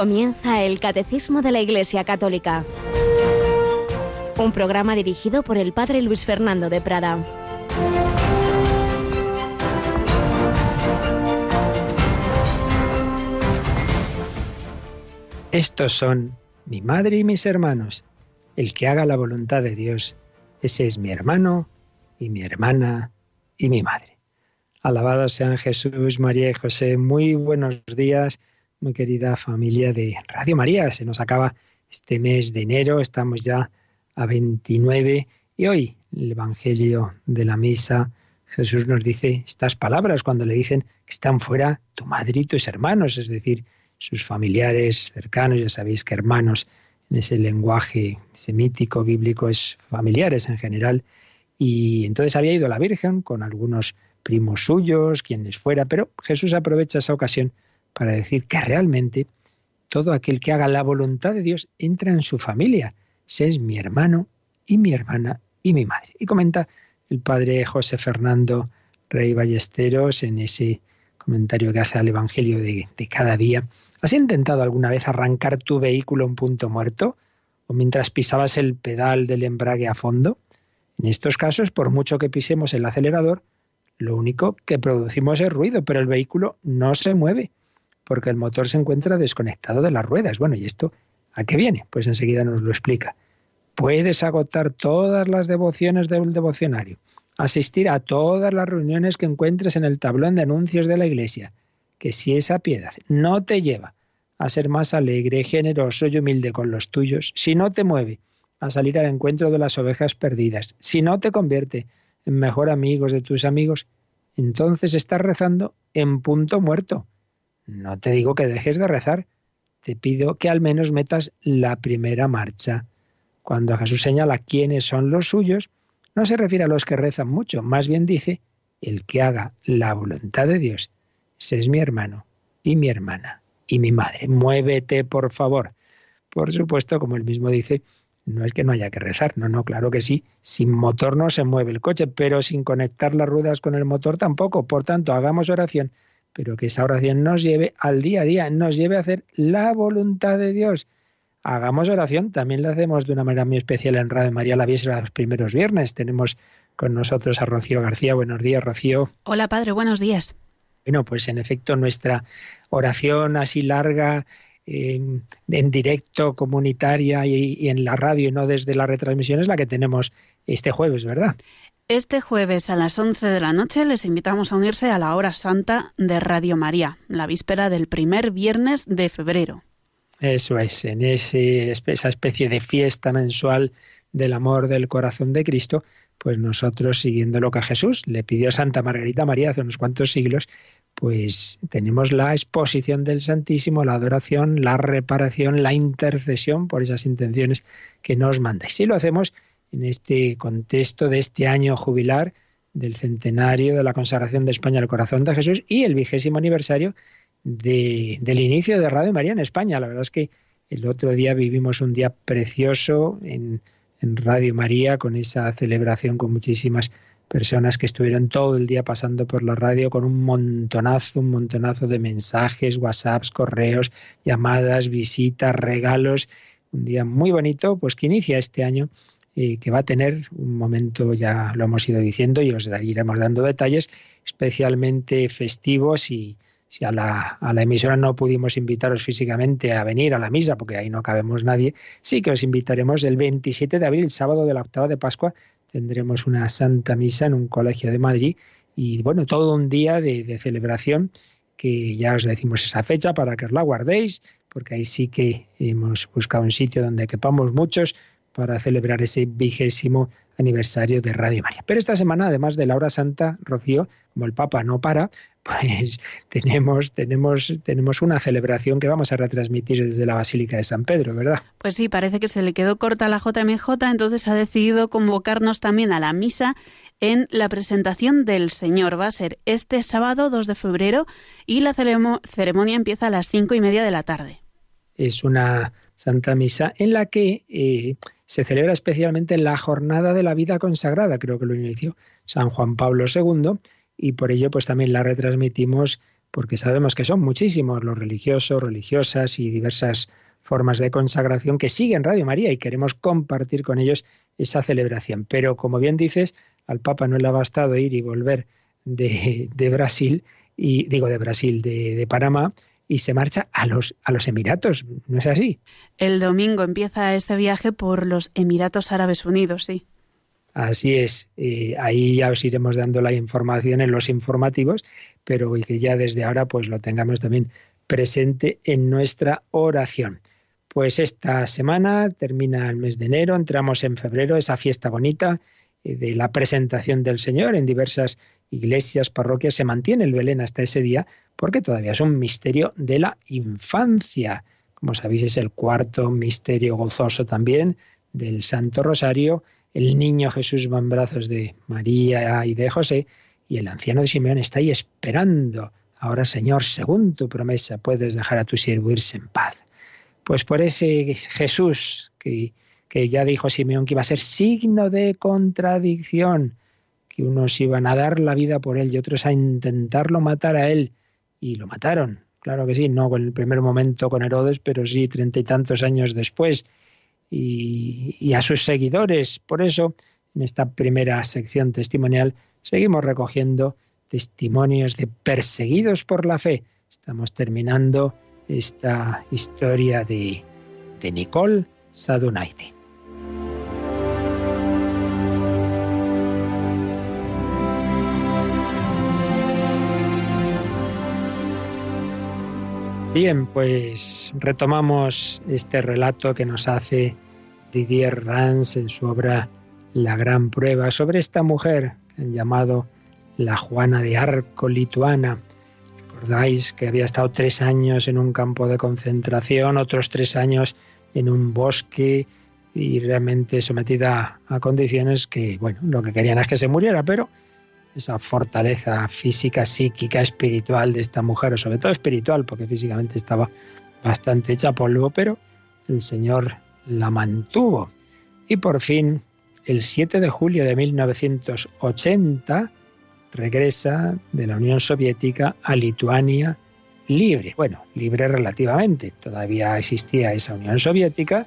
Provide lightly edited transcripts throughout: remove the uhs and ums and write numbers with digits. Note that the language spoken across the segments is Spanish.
Comienza el Catecismo de la Iglesia Católica, un programa dirigido por el Padre Luis Fernando de Prada. Estos son mi madre y mis hermanos. El que haga la voluntad de Dios, ese es mi hermano y mi hermana y mi madre. Alabados sean Jesús, María y José. Muy buenos días, muy querida familia de Radio María. Se nos acaba este mes de enero, estamos ya a 29 y hoy el Evangelio de la Misa, Jesús nos dice estas palabras cuando le dicen que están fuera tu madre y tus hermanos, es decir, sus familiares cercanos. Ya sabéis que hermanos en ese lenguaje semítico, bíblico, es familiares en general. Y entonces había ido la Virgen con algunos primos suyos, quienes fuera, pero Jesús aprovecha esa ocasión para decir que realmente todo aquel que haga la voluntad de Dios entra en su familia. Ese es mi hermano y mi hermana y mi madre. Y comenta el padre José Fernando Rey Ballesteros en ese comentario que hace al Evangelio de cada día. ¿Has intentado alguna vez arrancar tu vehículo a un punto muerto? ¿O mientras pisabas el pedal del embrague a fondo? En estos casos, por mucho que pisemos el acelerador, lo único que producimos es ruido, pero el vehículo no se mueve, porque el motor se encuentra desconectado de las ruedas. Bueno, ¿y esto a qué viene? Pues enseguida nos lo explica. Puedes agotar todas las devociones del devocionario, asistir a todas las reuniones que encuentres en el tablón de anuncios de la Iglesia, que si esa piedad no te lleva a ser más alegre, generoso y humilde con los tuyos, si no te mueve a salir al encuentro de las ovejas perdidas, si no te convierte en mejor amigo de tus amigos, entonces estás rezando en punto muerto. No te digo que dejes de rezar, te pido que al menos metas la primera marcha. Cuando Jesús señala quiénes son los suyos, no se refiere a los que rezan mucho, más bien dice, el que haga la voluntad de Dios. Ese es mi hermano y mi hermana y mi madre. Muévete, por favor. Por supuesto, como él mismo dice, no es que no haya que rezar. No, claro que sí. Sin motor no se mueve el coche, pero sin conectar las ruedas con el motor tampoco. Por tanto, hagamos oración, pero que esa oración nos lleve al día a día, nos lleve a hacer la voluntad de Dios. Hagamos oración, también la hacemos de una manera muy especial en Radio María la Víspera los primeros viernes. Tenemos con nosotros a Rocío García. Buenos días, Rocío. Hola, padre, buenos días. Bueno, pues en efecto nuestra oración así larga, en directo, comunitaria y en la radio y no desde la retransmisión es la que tenemos este jueves, ¿verdad? Este jueves a las 11 de la noche les invitamos a unirse a la Hora Santa de Radio María, la víspera del primer viernes de febrero. Eso es, en esa especie de fiesta mensual del amor del corazón de Cristo, pues nosotros, siguiendo lo que Jesús le pidió a Santa Margarita María hace unos cuantos siglos, pues tenemos la exposición del Santísimo, la adoración, la reparación, la intercesión por esas intenciones que nos mandáis. Y lo hacemos en este contexto de este año jubilar del centenario de la consagración de España al corazón de Jesús y el 20º aniversario del inicio de Radio María en España. La verdad es que el otro día vivimos un día precioso en Radio María con esa celebración con muchísimas personas que estuvieron todo el día pasando por la radio con un montonazo de mensajes, WhatsApps, correos, llamadas, visitas, regalos. Un día muy bonito, pues que inicia este año, que va a tener un momento, ya lo hemos ido diciendo y os iremos dando detalles, especialmente festivos. Y si a la emisora no pudimos invitaros físicamente a venir a la misa, porque ahí no cabemos nadie, sí que os invitaremos el 27 de abril, sábado de la octava de Pascua. Tendremos una Santa Misa en un colegio de Madrid y bueno, todo un día de celebración, que ya os decimos esa fecha para que os la guardéis, porque ahí sí que hemos buscado un sitio donde quepamos muchos para celebrar ese 20º aniversario de Radio María. Pero esta semana, además de la Hora Santa, Rocío, como el Papa no para, pues tenemos una celebración que vamos a retransmitir desde la Basílica de San Pedro, ¿verdad? Pues sí, parece que se le quedó corta a la JMJ, entonces ha decidido convocarnos también a la misa en la presentación del Señor. Va a ser este sábado 2 de febrero y la ceremonia empieza a las 5:30 de la tarde. Es una Santa Misa en la que se celebra especialmente la Jornada de la Vida Consagrada, creo que lo inició San Juan Pablo II, y por ello pues también la retransmitimos porque sabemos que son muchísimos los religiosos, religiosas y diversas formas de consagración que siguen Radio María y queremos compartir con ellos esa celebración. Pero como bien dices, al Papa no le ha bastado ir y volver de Brasil, y digo de Brasil, de Panamá, y se marcha a los Emiratos, ¿no es así? El domingo empieza este viaje por los Emiratos Árabes Unidos, sí. Así es, ahí ya os iremos dando la información en los informativos, pero que ya desde ahora pues lo tengamos también presente en nuestra oración. Pues esta semana termina el mes de enero, entramos en febrero, esa fiesta bonita de la presentación del Señor en diversas iglesias, parroquias, se mantiene el Belén hasta ese día porque todavía es un misterio de la infancia. Como sabéis, es el cuarto misterio gozoso también del Santo Rosario. El niño Jesús va en brazos de María y de José y el anciano de Simeón está ahí esperando. Ahora, Señor, según tu promesa, puedes dejar a tu siervo irse en paz. Pues por ese Jesús que ya dijo Simeón que iba a ser signo de contradicción, que unos iban a dar la vida por él y otros a intentarlo matar a él. Y lo mataron, claro que sí, no en el primer momento con Herodes, pero sí 30 y tantos años después. Y a sus seguidores. Por eso, en esta primera sección testimonial, seguimos recogiendo testimonios de perseguidos por la fe. Estamos terminando esta historia de Nicole Sadunaiti. Bien, pues retomamos este relato que nos hace Didier Rams en su obra La Gran Prueba, sobre esta mujer que han llamado la Juana de Arco lituana. Recordáis que había estado 3 años en un campo de concentración, otros 3 años en un bosque y realmente sometida a condiciones que, bueno, lo que querían es que se muriera, pero esa fortaleza física, psíquica, espiritual de esta mujer, o sobre todo espiritual, porque físicamente estaba bastante hecha polvo, pero el Señor la mantuvo. Y por fin, el 7 de julio de 1980, regresa de la Unión Soviética a Lituania libre. Bueno, libre relativamente, todavía existía esa Unión Soviética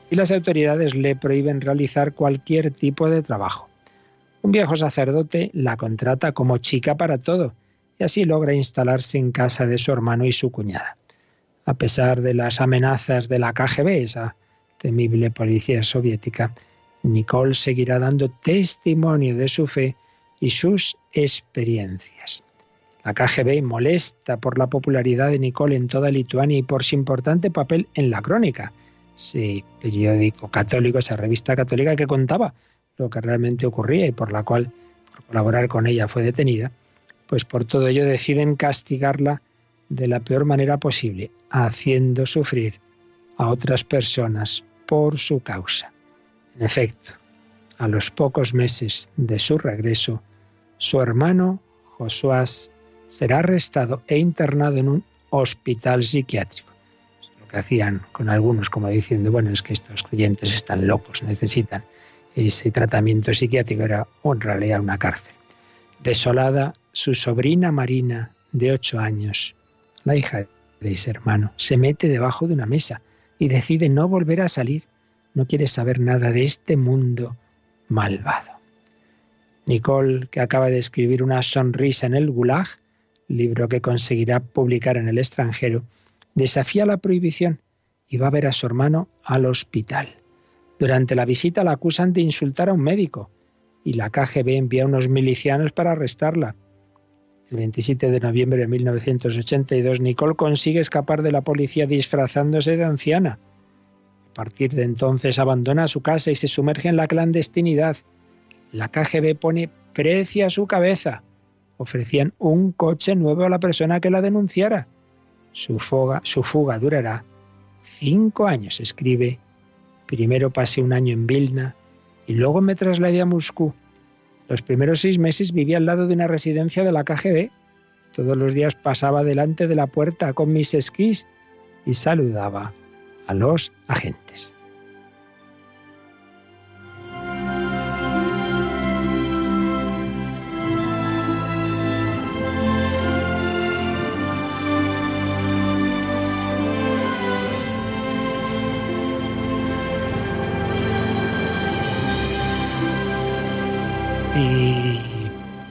y las autoridades le prohíben realizar cualquier tipo de trabajo. Un viejo sacerdote la contrata como chica para todo y así logra instalarse en casa de su hermano y su cuñada. A pesar de las amenazas de la KGB, esa temible policía soviética, Nicole seguirá dando testimonio de su fe y sus experiencias. La KGB, molesta por la popularidad de Nicole en toda Lituania y por su importante papel en la Crónica, ese periódico católico, esa revista católica que contaba lo que realmente ocurría y por la cual, por colaborar con ella, fue detenida, pues por todo ello deciden castigarla de la peor manera posible, haciendo sufrir a otras personas por su causa. En efecto, a los pocos meses de su regreso, su hermano Josué será arrestado e internado en un hospital psiquiátrico. Es lo que hacían con algunos, como diciendo, bueno, es que estos creyentes están locos, necesitan ese tratamiento psiquiátrico, era en realidad una cárcel. Desolada, su sobrina Marina, de 8 años, la hija de ese hermano, se mete debajo de una mesa y decide no volver a salir. No quiere saber nada de este mundo malvado. Nicole, que acaba de escribir Una sonrisa en el Gulag, libro que conseguirá publicar en el extranjero, desafía la prohibición y va a ver a su hermano al hospital. Durante la visita la acusan de insultar a un médico y la KGB envía a unos milicianos para arrestarla. El 27 de noviembre de 1982, Nicole consigue escapar de la policía disfrazándose de anciana. A partir de entonces abandona su casa y se sumerge en la clandestinidad. La KGB pone precio a su cabeza. Ofrecían un coche nuevo a la persona que la denunciara. Su fuga durará 5 años, escribe. Primero pasé 1 año en Vilna y luego me trasladé a Moscú. Los primeros 6 meses vivía al lado de una residencia de la KGB. Todos los días pasaba delante de la puerta con mis esquís y saludaba a los agentes.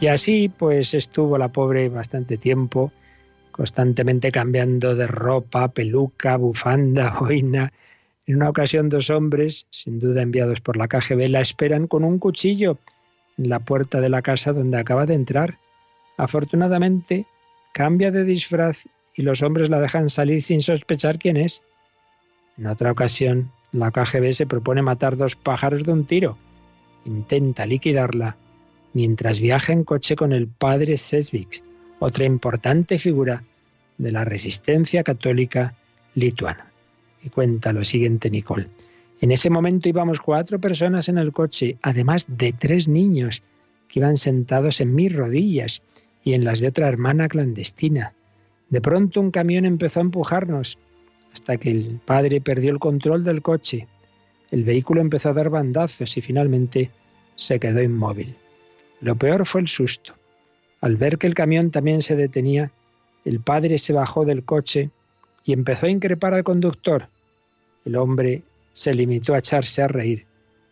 Y así pues estuvo la pobre bastante tiempo, constantemente cambiando de ropa, peluca, bufanda, boina. En una ocasión 2 hombres, sin duda enviados por la KGB, la esperan con un cuchillo en la puerta de la casa donde acaba de entrar. Afortunadamente, cambia de disfraz y los hombres la dejan salir sin sospechar quién es. En otra ocasión, la KGB se propone matar 2 pájaros de un tiro. Intenta liquidarla mientras viaja en coche con el padre Sesvix, otra importante figura de la resistencia católica lituana. Y cuenta lo siguiente Nicole. En ese momento íbamos 4 personas en el coche, además de 3 niños que iban sentados en mis rodillas y en las de otra hermana clandestina. De pronto un camión empezó a empujarnos hasta que el padre perdió el control del coche. El vehículo empezó a dar bandazos y finalmente se quedó inmóvil. Lo peor fue el susto. Al ver que el camión también se detenía, el padre se bajó del coche y empezó a increpar al conductor. El hombre se limitó a echarse a reír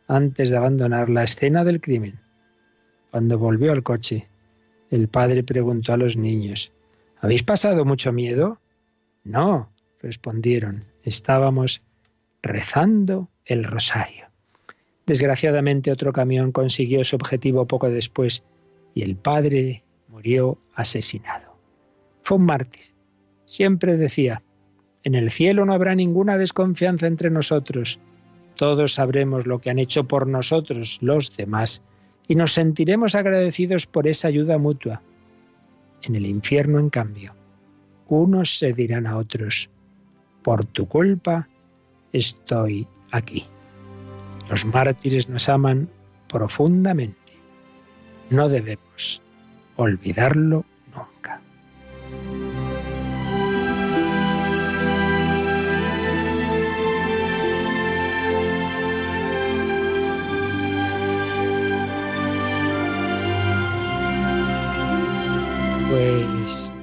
antes de abandonar la escena del crimen. Cuando volvió al coche, el padre preguntó a los niños: ¿Habéis pasado mucho miedo? No, respondieron. Estábamos rezando el rosario. Desgraciadamente otro camión consiguió su objetivo poco después y el padre murió asesinado. Fue un mártir. Siempre decía: en el cielo no habrá ninguna desconfianza entre nosotros. Todos sabremos lo que han hecho por nosotros los demás y nos sentiremos agradecidos por esa ayuda mutua. En el infierno, en cambio, unos se dirán a otros: por tu culpa estoy aquí. Los mártires nos aman profundamente. No debemos olvidarlo nunca. Pues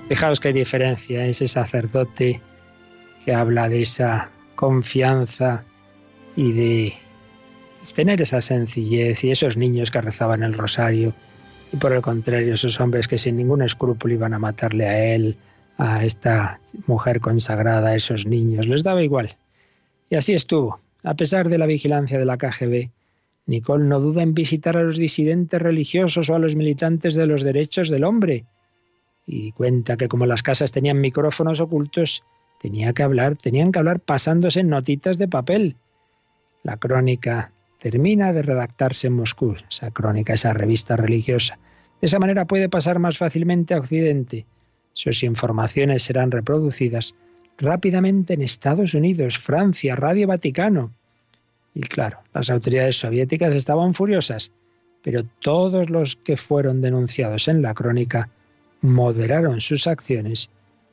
fijaos qué diferencia ese sacerdote que habla de esa confianza y de tener esa sencillez, y esos niños que rezaban el rosario, y por el contrario esos hombres que sin ningún escrúpulo iban a matarle a él, a esta mujer consagrada, a esos niños, les daba igual. Y así estuvo. A pesar de la vigilancia de la KGB, Nicole no duda en visitar a los disidentes religiosos o a los militantes de los derechos del hombre. Y cuenta que como las casas tenían micrófonos ocultos, tenían que hablar pasándose notitas de papel. La crónica termina de redactarse en Moscú, esa crónica, esa revista religiosa. De esa manera puede pasar más fácilmente a Occidente. Sus informaciones serán reproducidas rápidamente en Estados Unidos, Francia, Radio Vaticano. Y claro, las autoridades soviéticas estaban furiosas, pero todos los que fueron denunciados en la crónica moderaron sus acciones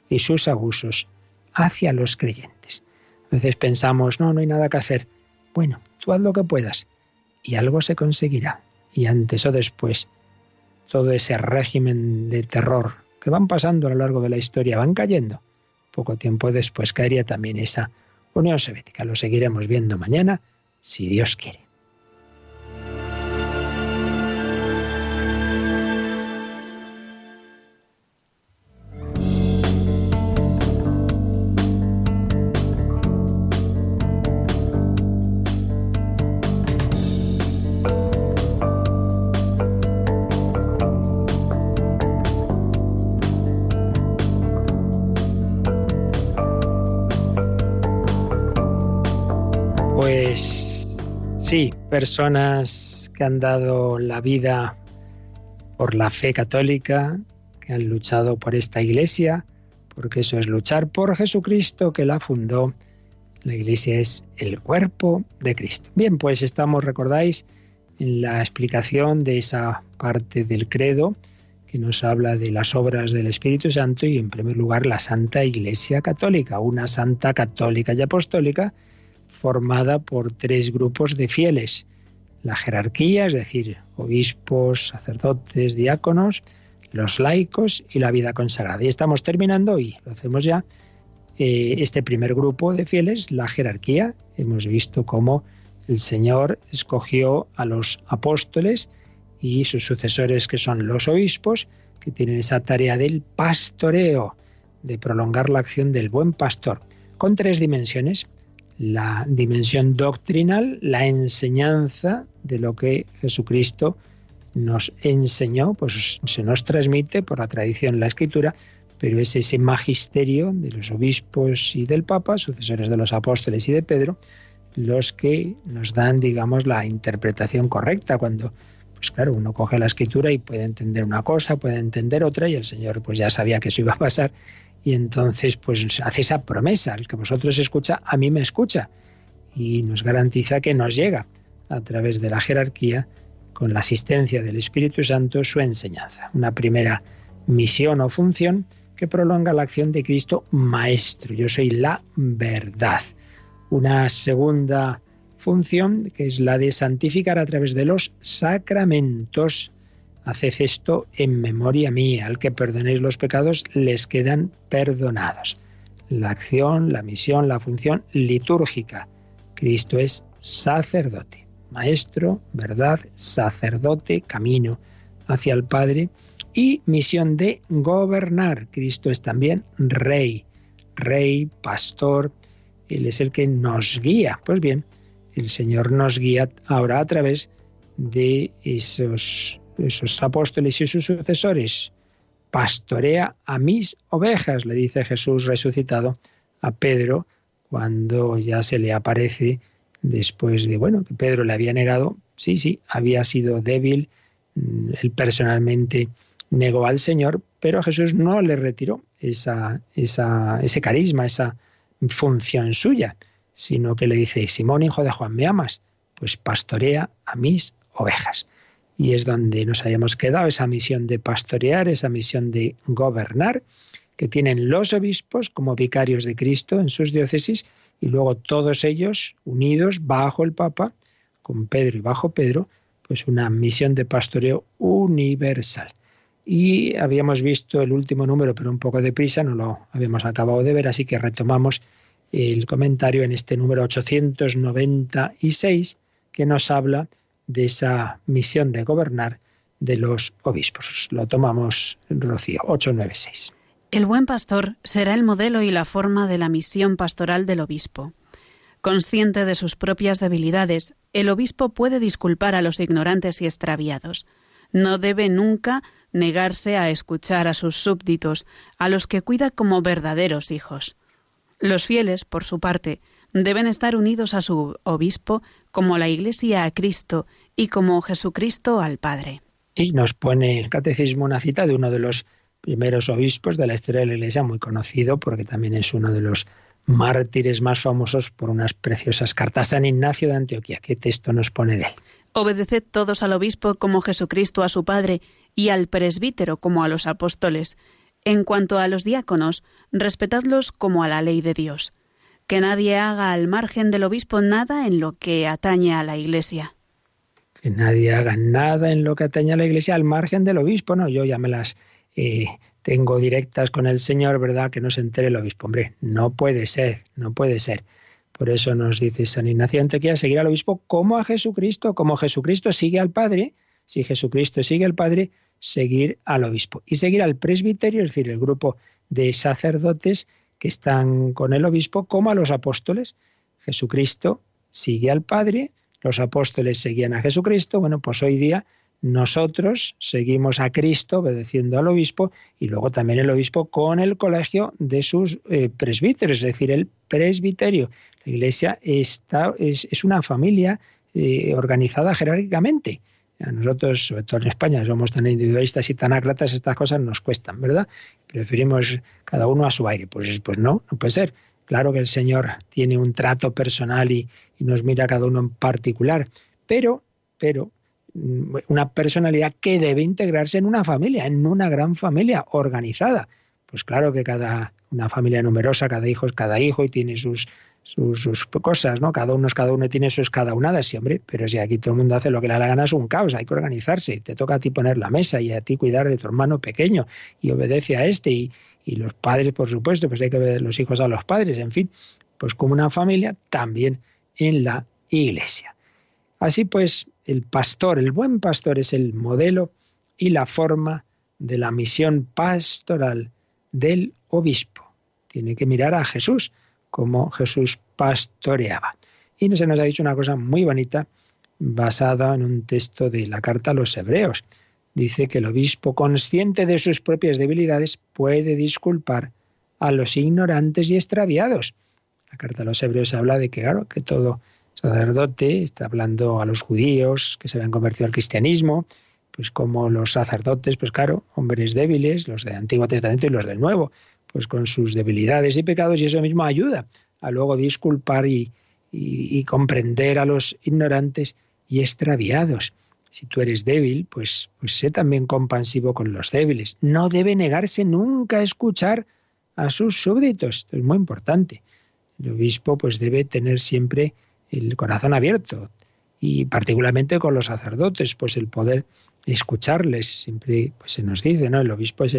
y sus abusos hacia los creyentes. A veces pensamos, no hay nada que hacer. Bueno, tú haz lo que puedas y algo se conseguirá. Y antes o después, todo ese régimen de terror que van pasando a lo largo de la historia, van cayendo. Poco tiempo después caería también esa Unión Soviética. Lo seguiremos viendo mañana, si Dios quiere. Sí, personas que han dado la vida por la fe católica, que han luchado por esta Iglesia, porque eso es luchar por Jesucristo que la fundó. La Iglesia es el cuerpo de Cristo. Bien, pues estamos, recordáis, en la explicación de esa parte del credo que nos habla de las obras del Espíritu Santo y, en primer lugar, la Santa Iglesia Católica, una Santa Católica y Apostólica formada por 3 grupos de fieles. La jerarquía, es decir, obispos, sacerdotes, diáconos, los laicos y la vida consagrada. Y estamos terminando hoy, lo hacemos ya, este primer grupo de fieles, la jerarquía. Hemos visto cómo el Señor escogió a los apóstoles y sus sucesores, que son los obispos, que tienen esa tarea del pastoreo, de prolongar la acción del buen pastor, con 3 dimensiones. La dimensión doctrinal, la enseñanza de lo que Jesucristo nos enseñó, pues se nos transmite por la tradición, la Escritura, pero es ese magisterio de los obispos y del Papa, sucesores de los apóstoles y de Pedro, los que nos dan, digamos, la interpretación correcta, cuando, pues claro, uno coge la Escritura y puede entender una cosa, puede entender otra, y el Señor pues ya sabía que eso iba a pasar, y entonces pues hace esa promesa: el que vosotros escucha, a mí me escucha, y nos garantiza que nos llega a través de la jerarquía, con la asistencia del Espíritu Santo, su enseñanza. Una primera misión o función que prolonga la acción de Cristo Maestro. Yo soy la verdad. Una segunda función, que es la de santificar a través de los sacramentos. Haced esto en memoria mía. Al que perdonéis los pecados, les quedan perdonados. La acción, la misión, la función litúrgica. Cristo es sacerdote, maestro, verdad, sacerdote, camino hacia el Padre, y misión de gobernar. Cristo es también rey, pastor. Él es el que nos guía. Pues bien, el Señor nos guía ahora a través de esos apóstoles y sus sucesores. Pastorea a mis ovejas, le dice Jesús resucitado a Pedro, cuando ya se le aparece después de, que Pedro le había negado. Sí, había sido débil, él personalmente negó al Señor, pero Jesús no le retiró ese carisma, esa función suya, sino que le dice: Simón, hijo de Juan, ¿me amas? Pues pastorea a mis ovejas. Y es donde nos hayamos quedado, esa misión de pastorear, esa misión de gobernar, que tienen los obispos como vicarios de Cristo en sus diócesis, y luego todos ellos unidos bajo el Papa, con Pedro y bajo Pedro, pues una misión de pastoreo universal. Y habíamos visto el último número, pero un poco deprisa, no lo habíamos acabado de ver, así que retomamos el comentario en este número 896, que nos habla de esa misión de gobernar de los obispos. Lo tomamos, Rocío, 896. El buen pastor será el modelo y la forma de la misión pastoral del obispo. Consciente de sus propias debilidades, el obispo puede disculpar a los ignorantes y extraviados. No debe nunca negarse a escuchar a sus súbditos, a los que cuida como verdaderos hijos. Los fieles, por su parte, deben estar unidos a su obispo como la Iglesia a Cristo y como Jesucristo al Padre. Y nos pone el Catecismo una cita de uno de los primeros obispos de la historia de la Iglesia, muy conocido porque también es uno de los mártires más famosos por unas preciosas cartas, San Ignacio de Antioquía. ¿Qué texto nos pone de él? Obedeced todos al obispo como Jesucristo a su Padre, y al presbítero como a los apóstoles. En cuanto a los diáconos, respetadlos como a la ley de Dios. Que nadie haga al margen del obispo nada en lo que atañe a la Iglesia. Que nadie haga nada en lo que atañe a la Iglesia al margen del obispo. No, yo ya me las tengo directas con el Señor, ¿verdad? Que no se entere el obispo. Hombre, no puede ser. Por eso nos dice San Ignacio de Antioquía, seguir al obispo como a Jesucristo. Como Jesucristo sigue al Padre, si Jesucristo sigue al Padre, seguir al obispo. Y seguir al presbiterio, es decir, el grupo de sacerdotes que están con el obispo, como a los apóstoles. Jesucristo sigue al Padre, los apóstoles seguían a Jesucristo. Bueno, pues hoy día nosotros seguimos a Cristo obedeciendo al obispo, y luego también el obispo con el colegio de sus presbíteros, es decir, el presbiterio. La Iglesia es una familia organizada jerárquicamente. A nosotros, sobre todo en España, somos tan individualistas y tan ácratas, estas cosas nos cuestan, ¿verdad? Preferimos cada uno a su aire. Pues no puede ser. Claro que el Señor tiene un trato personal y nos mira a cada uno en particular, pero una personalidad que debe integrarse en una familia, en una gran familia organizada. Pues claro que una familia numerosa, cada hijo es cada hijo y tiene sus cosas, ¿no? Cada uno es cada uno y tiene sus cada unadas, sí, hombre, pero si aquí todo el mundo hace lo que le da la gana, es un caos, hay que organizarse. Te toca a ti poner la mesa y a ti cuidar de tu hermano pequeño y obedece a este, y los padres, por supuesto, pues hay que obedecer los hijos a los padres, en fin, pues como una familia también en la Iglesia. Así pues, el pastor, el buen pastor es el modelo y la forma de la misión pastoral del obispo. Tiene que mirar a Jesús, como Jesús pastoreaba. Y se nos ha dicho una cosa muy bonita, basada en un texto de la carta a los Hebreos. Dice que el obispo, consciente de sus propias debilidades, puede disculpar a los ignorantes y extraviados. La carta a los Hebreos habla de que, claro, que todo sacerdote, está hablando a los judíos que se habían convertido al cristianismo, pues como los sacerdotes, pues claro, hombres débiles, los del Antiguo Testamento y los del Nuevo, pues con sus debilidades y pecados, y eso mismo ayuda a luego disculpar y comprender a los ignorantes y extraviados. Si tú eres débil, pues sé también compasivo con los débiles. No debe negarse nunca a escuchar a sus súbditos. Esto es muy importante. El obispo pues debe tener siempre el corazón abierto, y particularmente con los sacerdotes, pues el poder escucharles. Siempre pues se nos dice, ¿no? El obispo es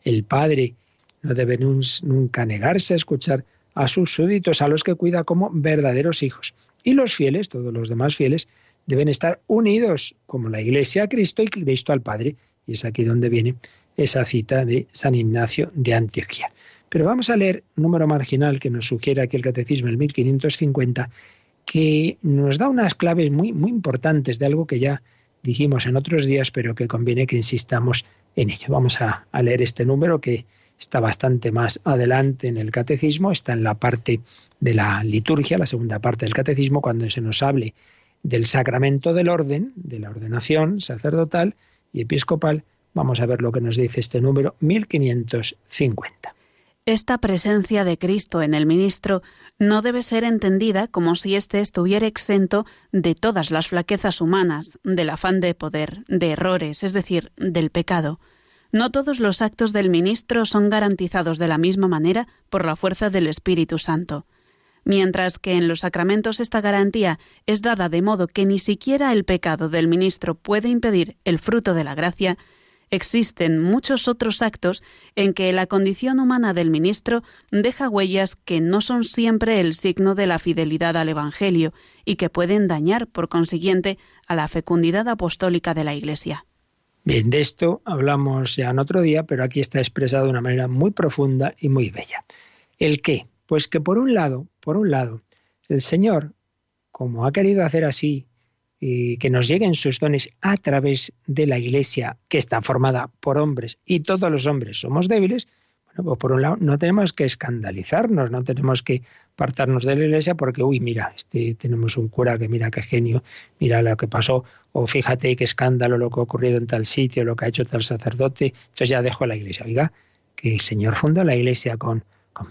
el padre, no debe nunca negarse a escuchar a sus súbditos, a los que cuida como verdaderos hijos. Y los fieles, todos los demás fieles, deben estar unidos como la Iglesia a Cristo y Cristo al Padre. Y es aquí donde viene esa cita de San Ignacio de Antioquía. Pero vamos a leer un número marginal que nos sugiere aquí el Catecismo, el 1550, que nos da unas claves muy, muy importantes de algo que ya dijimos en otros días, pero que conviene que insistamos en ello. Vamos a leer este número que está bastante más adelante en el Catecismo, está en la parte de la liturgia, la segunda parte del Catecismo, cuando se nos hable del sacramento del orden, de la ordenación sacerdotal y episcopal. Vamos a ver lo que nos dice este número 1550. Esta presencia de Cristo en el ministro no debe ser entendida como si éste estuviera exento de todas las flaquezas humanas, del afán de poder, de errores, es decir, del pecado. No todos los actos del ministro son garantizados de la misma manera por la fuerza del Espíritu Santo. Mientras que en los sacramentos esta garantía es dada de modo que ni siquiera el pecado del ministro puede impedir el fruto de la gracia, existen muchos otros actos en que la condición humana del ministro deja huellas que no son siempre el signo de la fidelidad al Evangelio y que pueden dañar, por consiguiente, a la fecundidad apostólica de la Iglesia. Bien, de esto hablamos ya en otro día, pero aquí está expresado de una manera muy profunda y muy bella. ¿El qué? Pues que por un lado, el Señor, como ha querido hacer así, y que nos lleguen sus dones a través de la Iglesia, que está formada por hombres, y todos los hombres somos débiles, bueno, pues por un lado no tenemos que escandalizarnos, no tenemos que apartarnos de la Iglesia porque, mira, tenemos un cura que mira qué genio, mira lo que pasó, o fíjate qué escándalo lo que ha ocurrido en tal sitio, lo que ha hecho tal sacerdote, entonces ya dejo la Iglesia. Oiga, que el Señor fundó la Iglesia con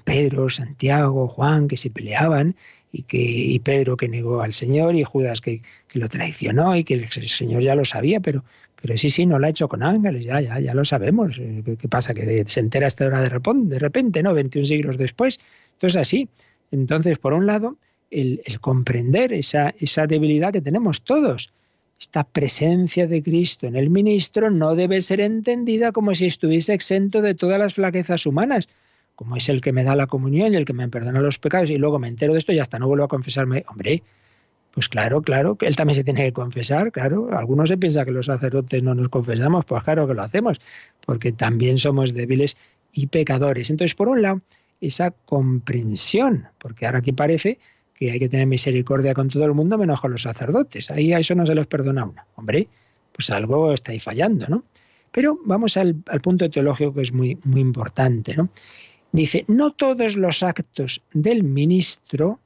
Pedro, Santiago, Juan, que se peleaban, y Pedro que negó al Señor, y Judas que lo traicionó, y que el Señor ya lo sabía, pero sí, no lo ha hecho con ángeles, ya lo sabemos. ¿Qué pasa? Que se entera esta hora de repente, ¿no? 21 siglos después. Entonces así. Entonces, por un lado, el comprender esa debilidad que tenemos todos. Esta presencia de Cristo en el ministro no debe ser entendida como si estuviese exento de todas las flaquezas humanas, como es el que me da la comunión y el que me perdona los pecados, y luego me entero de esto y hasta no vuelvo a confesarme. Hombre, pues claro, que él también se tiene que confesar, claro. Algunos se piensa que los sacerdotes no nos confesamos, pues claro que lo hacemos, porque también somos débiles y pecadores. Entonces, por un lado, esa comprensión, porque ahora aquí parece que hay que tener misericordia con todo el mundo menos con los sacerdotes. Ahí a eso no se les perdona uno. Hombre, pues algo está ahí fallando, ¿no? Pero vamos al punto teológico que es muy, muy importante, ¿no? Dice, no todos los actos del ministro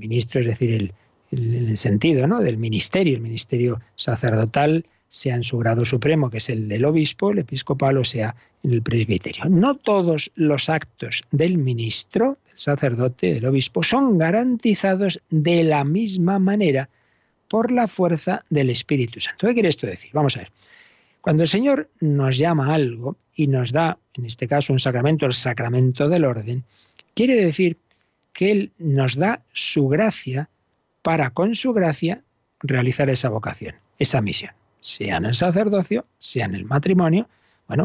es decir, el sentido, ¿no?, del ministerio, el ministerio sacerdotal, sea en su grado supremo, que es el del obispo, el episcopal, o sea en el presbiterio. No todos los actos del ministro, del sacerdote, del obispo, son garantizados de la misma manera por la fuerza del Espíritu Santo. ¿Qué quiere esto decir? Vamos a ver. Cuando el Señor nos llama a algo y nos da, en este caso, un sacramento, el sacramento del orden, quiere decir que Él nos da su gracia para, con su gracia, realizar esa vocación, esa misión, sea en el sacerdocio, sea en el matrimonio,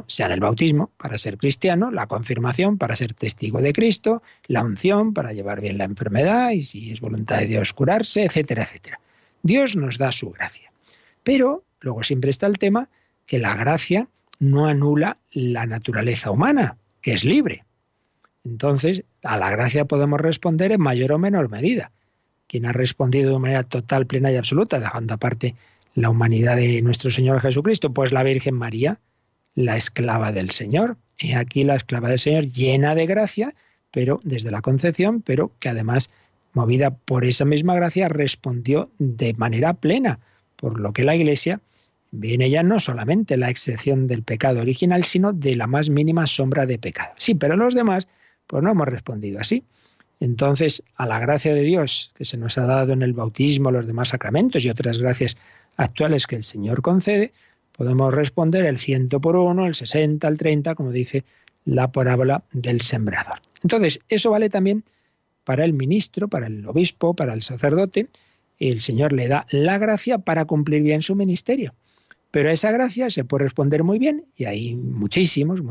sea en el bautismo, para ser cristiano, la confirmación, para ser testigo de Cristo, la unción, para llevar bien la enfermedad y si es voluntad de Dios curarse, etcétera, etcétera. Dios nos da su gracia. Pero luego siempre está el tema que la gracia no anula la naturaleza humana, que es libre. Entonces, a la gracia podemos responder en mayor o menor medida. Quien ha respondido de manera total, plena y absoluta, dejando aparte la humanidad de nuestro Señor Jesucristo, pues la Virgen María, la esclava del Señor. He aquí la esclava del Señor, llena de gracia, pero desde la concepción, pero que además, movida por esa misma gracia, respondió de manera plena, por lo que la Iglesia ve en ella no solamente la excepción del pecado original, sino de la más mínima sombra de pecado. Sí, pero los demás, pues no hemos respondido así. Entonces, a la gracia de Dios que se nos ha dado en el bautismo, los demás sacramentos y otras gracias actuales que el Señor concede, podemos responder el 100 por 1, el 60, el 30, como dice la parábola del sembrador. Entonces, eso vale también para el ministro, para el obispo, para el sacerdote. El Señor le da la gracia para cumplir bien su ministerio. Pero a esa gracia se puede responder muy bien, y hay muchísimos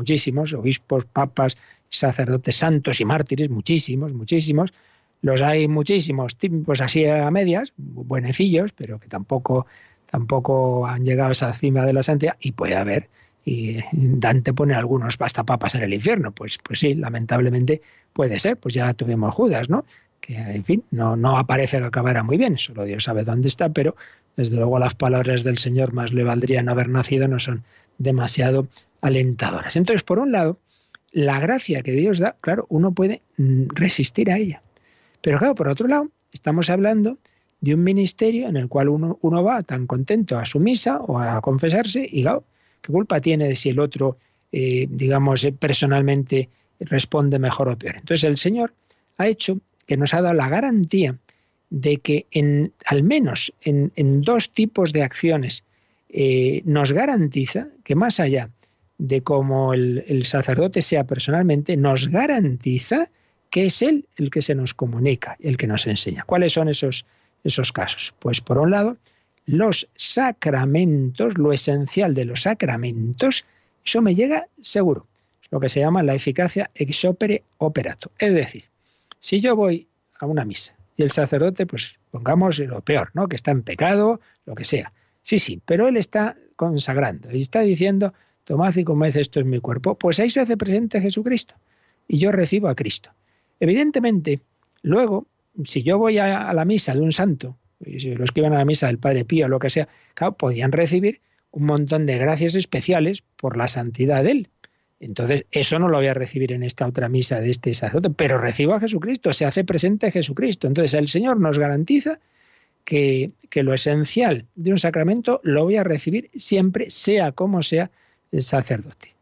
obispos, papas, sacerdotes santos y mártires, muchísimos. Los hay muchísimos, pues así a medias, buenecillos, pero que tampoco han llegado a esa cima de la santidad, y puede haber, y Dante pone algunos hasta papas en el infierno, pues sí, lamentablemente puede ser, pues ya tuvimos Judas, ¿no? Que en fin, no aparece que acabara muy bien, solo Dios sabe dónde está, pero desde luego las palabras del Señor, más le valdría no haber nacido, no son demasiado alentadoras. Entonces, por un lado, la gracia que Dios da, claro, uno puede resistir a ella. Pero claro, por otro lado, estamos hablando de un ministerio en el cual uno va tan contento a su misa o a confesarse, y claro, ¿qué culpa tiene de si el otro, personalmente responde mejor o peor? Entonces el Señor ha hecho que nos ha dado la garantía de que al menos en dos tipos de acciones nos garantiza que, más allá de cómo el sacerdote sea personalmente, nos garantiza que es Él el que se nos comunica, el que nos enseña. ¿Cuáles son esos casos? Pues por un lado, los sacramentos, lo esencial de los sacramentos, eso me llega seguro. Es lo que se llama la eficacia ex opere operato. Es decir, si yo voy a una misa y el sacerdote, pues pongamos lo peor, ¿no? Que está en pecado, lo que sea. Sí, pero él está consagrando y está diciendo: tomad y comed, esto es mi cuerpo. Pues ahí se hace presente Jesucristo y yo recibo a Cristo. Evidentemente, luego, si yo voy a la misa de un santo, y si los que iban a la misa del Padre Pío o lo que sea, claro, podían recibir un montón de gracias especiales por la santidad de él. Entonces, eso no lo voy a recibir en esta otra misa de este sacerdote, pero recibo a Jesucristo, se hace presente Jesucristo. Entonces, el Señor nos garantiza que lo esencial de un sacramento lo voy a recibir siempre, sea como sea el sacerdote.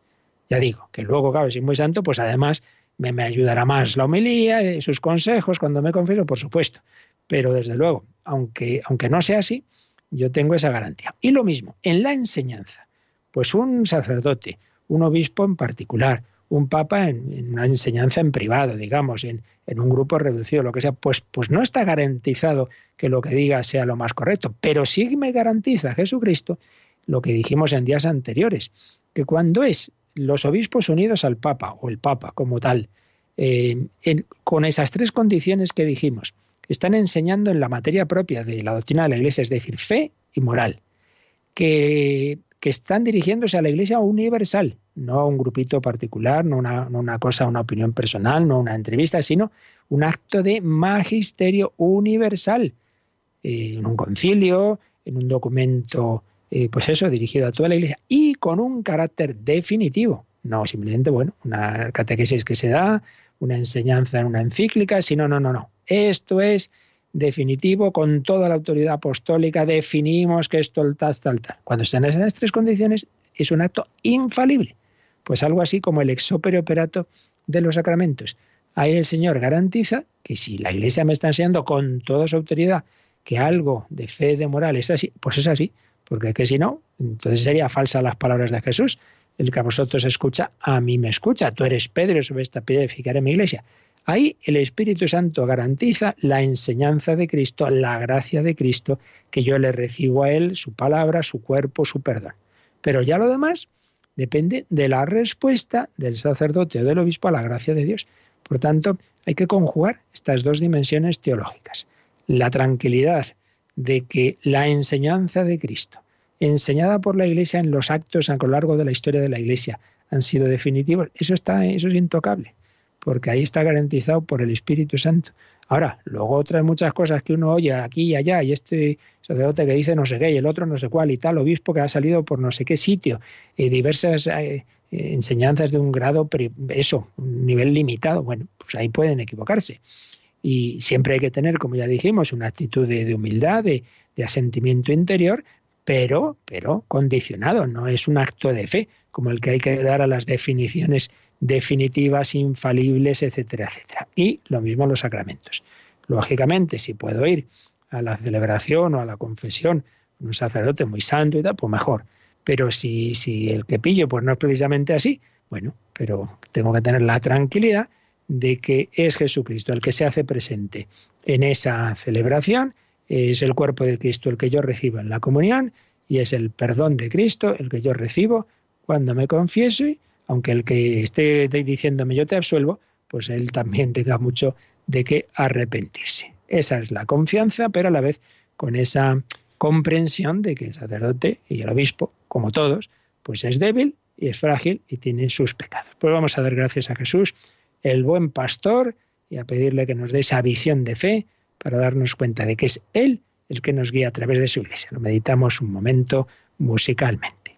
Ya digo, que luego, claro, si es muy santo, pues además me ayudará más la homilía, sus consejos cuando me confieso, por supuesto. Pero desde luego, aunque no sea así, yo tengo esa garantía. Y lo mismo, en la enseñanza, pues un sacerdote, un obispo en particular, un papa en una enseñanza en privado, digamos, en un grupo reducido, lo que sea, pues no está garantizado que lo que diga sea lo más correcto, pero sí me garantiza Jesucristo lo que dijimos en días anteriores, que cuando es los obispos unidos al papa, o el papa como tal, con esas tres condiciones que dijimos, están enseñando en la materia propia de la doctrina de la Iglesia, es decir, fe y moral, que están dirigiéndose a la Iglesia universal, no a un grupito particular, no una cosa, una opinión personal, no una entrevista, sino un acto de magisterio universal, en un concilio, en un documento, pues eso, dirigido a toda la Iglesia, y con un carácter definitivo, no simplemente, una catequesis que se da, una enseñanza en una encíclica, sino no. Esto es definitivo, con toda la autoridad apostólica, definimos que esto tal. Cuando están en esas tres condiciones, es un acto infalible. Pues algo así como el ex opere operato de los sacramentos. Ahí el Señor garantiza que si la Iglesia me está enseñando con toda su autoridad que algo de fe, de moral es así, pues es así. Porque que si no, entonces sería falsa las palabras de Jesús. El que a vosotros escucha, a mí me escucha. Tú eres Pedro, sobre esta piedra edificaré mi iglesia. Ahí el Espíritu Santo garantiza la enseñanza de Cristo, la gracia de Cristo, que yo le recibo a Él, su palabra, su cuerpo, su perdón. Pero ya lo demás depende de la respuesta del sacerdote o del obispo a la gracia de Dios. Por tanto, hay que conjugar estas dos dimensiones teológicas. La tranquilidad de que la enseñanza de Cristo enseñada por la Iglesia en los actos a lo largo de la historia de la Iglesia, han sido definitivos. Eso es intocable, porque ahí está garantizado por el Espíritu Santo. Ahora, luego otras muchas cosas que uno oye aquí y allá, y este sacerdote que dice no sé qué, y el otro no sé cuál, y tal obispo que ha salido por no sé qué sitio, y diversas enseñanzas de un grado, un nivel limitado. Bueno, pues ahí pueden equivocarse. Y siempre hay que tener, como ya dijimos, una actitud de humildad, de asentimiento interior, pero condicionado, no es un acto de fe, como el que hay que dar a las definiciones definitivas, infalibles, etcétera, etcétera. Y lo mismo los sacramentos. Lógicamente, si puedo ir a la celebración o a la confesión un sacerdote muy santo y tal, pues mejor. Pero si el que pillo pues no es precisamente así, bueno, pero tengo que tener la tranquilidad de que es Jesucristo el que se hace presente en esa celebración, es el cuerpo de Cristo el que yo recibo en la comunión y es el perdón de Cristo el que yo recibo cuando me confieso, y aunque el que esté diciéndome yo te absuelvo, pues él también tenga mucho de qué arrepentirse. Esa es la confianza, pero a la vez con esa comprensión de que el sacerdote y el obispo, como todos, pues es débil y es frágil y tiene sus pecados. Pues vamos a dar gracias a Jesús, el buen pastor, y a pedirle que nos dé esa visión de fe para darnos cuenta de que es Él el que nos guía a través de su Iglesia. Lo meditamos un momento musicalmente.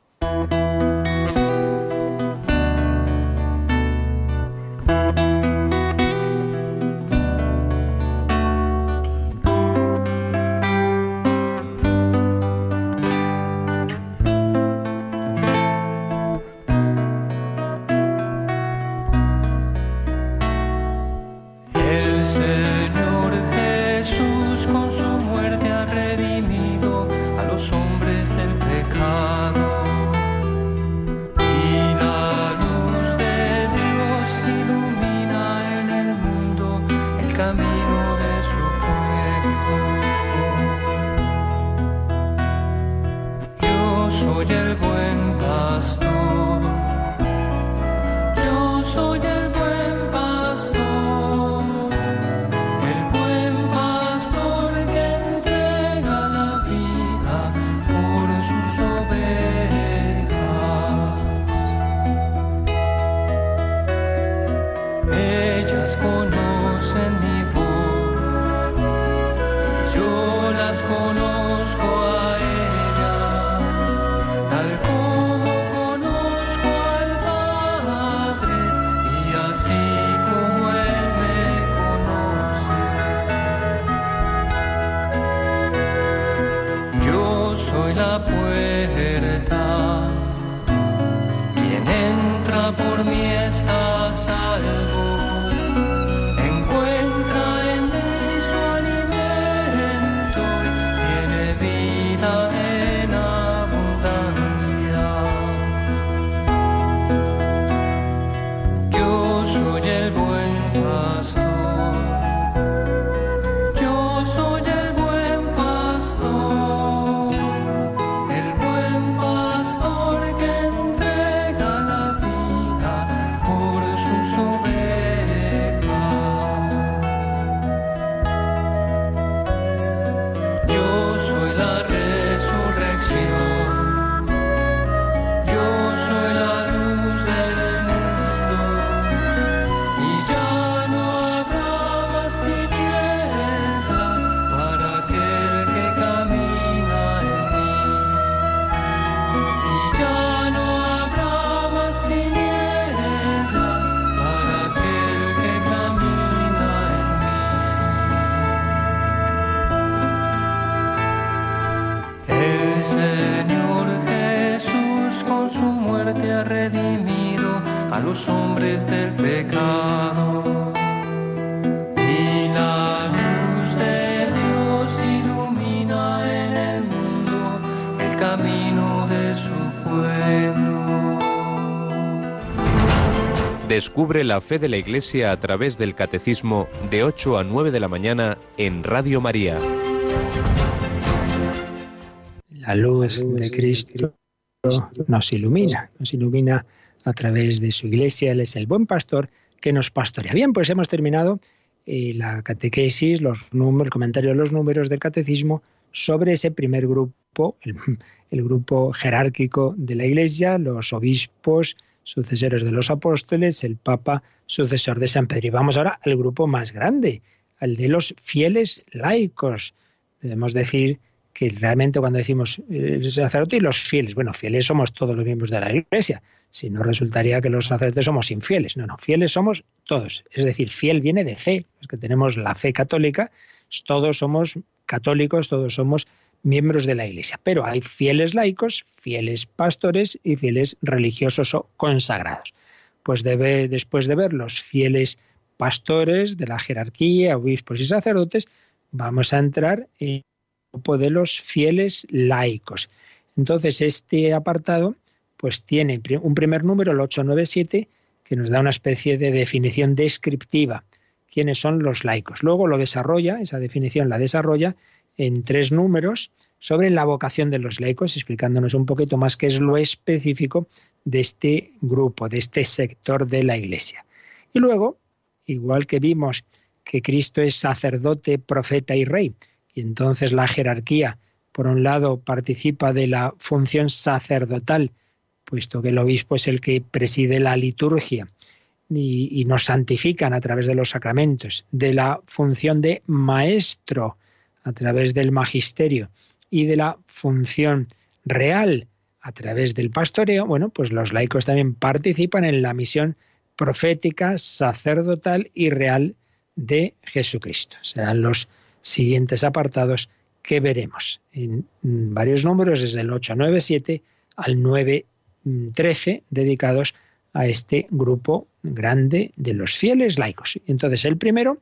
Descubre la fe de la Iglesia a través del Catecismo de 8 a 9 de la mañana en Radio María. La luz de Cristo nos ilumina a través de su Iglesia. Él es el buen pastor que nos pastorea. Bien, pues hemos terminado la catequesis, el comentario de los números del Catecismo, sobre ese primer grupo, el grupo jerárquico de la Iglesia, los obispos, sucesores de los apóstoles, el Papa, sucesor de San Pedro. Y vamos ahora al grupo más grande, al de los fieles laicos. Debemos decir que realmente cuando decimos el sacerdote y los fieles, bueno, fieles somos todos los miembros de la Iglesia, si no resultaría que los sacerdotes somos infieles. No, fieles somos todos. Es decir, fiel viene de fe, los que tenemos la fe católica, todos somos católicos, todos somos miembros de la Iglesia. Pero hay fieles laicos, fieles pastores y fieles religiosos o consagrados. Pues después de ver los fieles pastores de la jerarquía, obispos y sacerdotes, vamos a entrar en el grupo de los fieles laicos. Entonces, este apartado pues tiene un primer número, el 897, que nos da una especie de definición descriptiva. ¿Quiénes son los laicos? Luego lo desarrolla, esa definición la desarrolla en 3 números sobre la vocación de los laicos, explicándonos un poquito más qué es lo específico de este grupo, de este sector de la Iglesia. Y luego, igual que vimos que Cristo es sacerdote, profeta y rey, y entonces la jerarquía, por un lado, participa de la función sacerdotal, puesto que el obispo es el que preside la liturgia y nos santifican a través de los sacramentos, de la función de maestro a través del magisterio y de la función real a través del pastoreo, bueno, pues los laicos también participan en la misión profética, sacerdotal y real de Jesucristo. Serán los siguientes apartados que veremos en varios números, desde el 897 al 913, dedicados a este grupo grande de los fieles laicos. Entonces, el primero,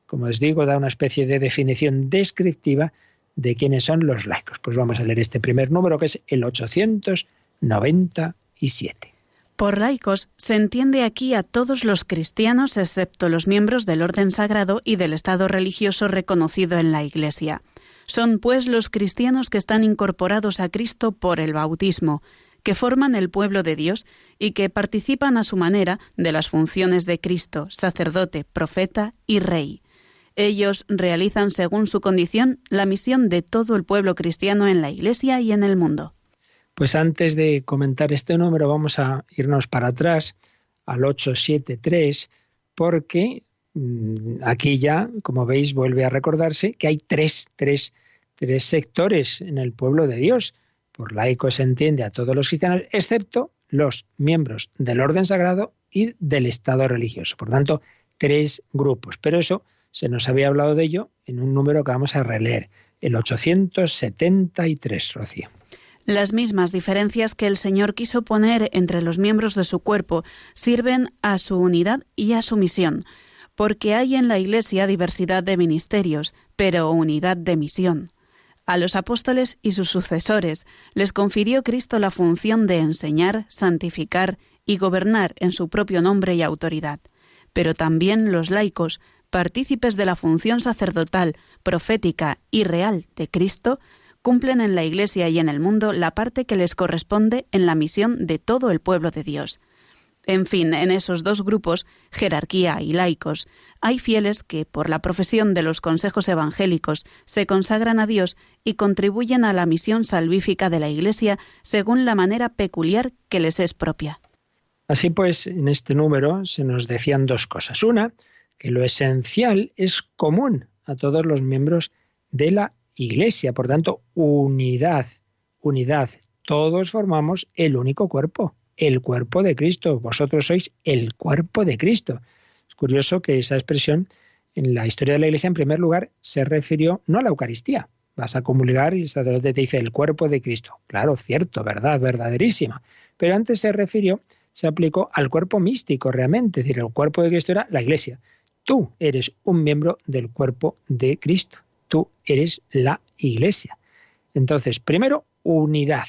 como os digo, da una especie de definición descriptiva de quiénes son los laicos. Pues vamos a leer este primer número, que es el 897. Por laicos se entiende aquí a todos los cristianos, excepto los miembros del orden sagrado y del estado religioso reconocido en la Iglesia. Son, pues, los cristianos que están incorporados a Cristo por el bautismo, que forman el pueblo de Dios y que participan a su manera de las funciones de Cristo, sacerdote, profeta y rey. Ellos realizan, según su condición, la misión de todo el pueblo cristiano en la Iglesia y en el mundo. Pues antes de comentar este número vamos a irnos para atrás al 873, porque aquí ya, como veis, vuelve a recordarse que hay tres sectores en el pueblo de Dios. Por laico se entiende a todos los cristianos, excepto los miembros del orden sagrado y del estado religioso. Por tanto, 3 grupos. Pero eso se nos había hablado de ello en un número que vamos a releer, el 873, Rocío. Las mismas diferencias que el Señor quiso poner entre los miembros de su cuerpo sirven a su unidad y a su misión, porque hay en la Iglesia diversidad de ministerios, pero unidad de misión. A los apóstoles y sus sucesores les confirió Cristo la función de enseñar, santificar y gobernar en su propio nombre y autoridad. Pero también los laicos, partícipes de la función sacerdotal, profética y real de Cristo, cumplen en la Iglesia y en el mundo la parte que les corresponde en la misión de todo el pueblo de Dios. En fin, en esos 2 grupos, jerarquía y laicos, hay fieles que, por la profesión de los consejos evangélicos, se consagran a Dios y contribuyen a la misión salvífica de la Iglesia según la manera peculiar que les es propia. Así pues, en este número se nos decían 2 cosas. Una, que lo esencial es común a todos los miembros de la Iglesia. Por tanto, unidad. Todos formamos el único cuerpo. El cuerpo de Cristo. Vosotros sois el cuerpo de Cristo. Es curioso que esa expresión en la historia de la Iglesia, en primer lugar, se refirió no a la Eucaristía. Vas a comulgar y el sacerdote te dice el cuerpo de Cristo. Claro, cierto, verdad, verdaderísima. Pero antes se aplicó al cuerpo místico realmente. Es decir, el cuerpo de Cristo era la Iglesia. Tú eres un miembro del cuerpo de Cristo. Tú eres la Iglesia. Entonces, primero, unidad.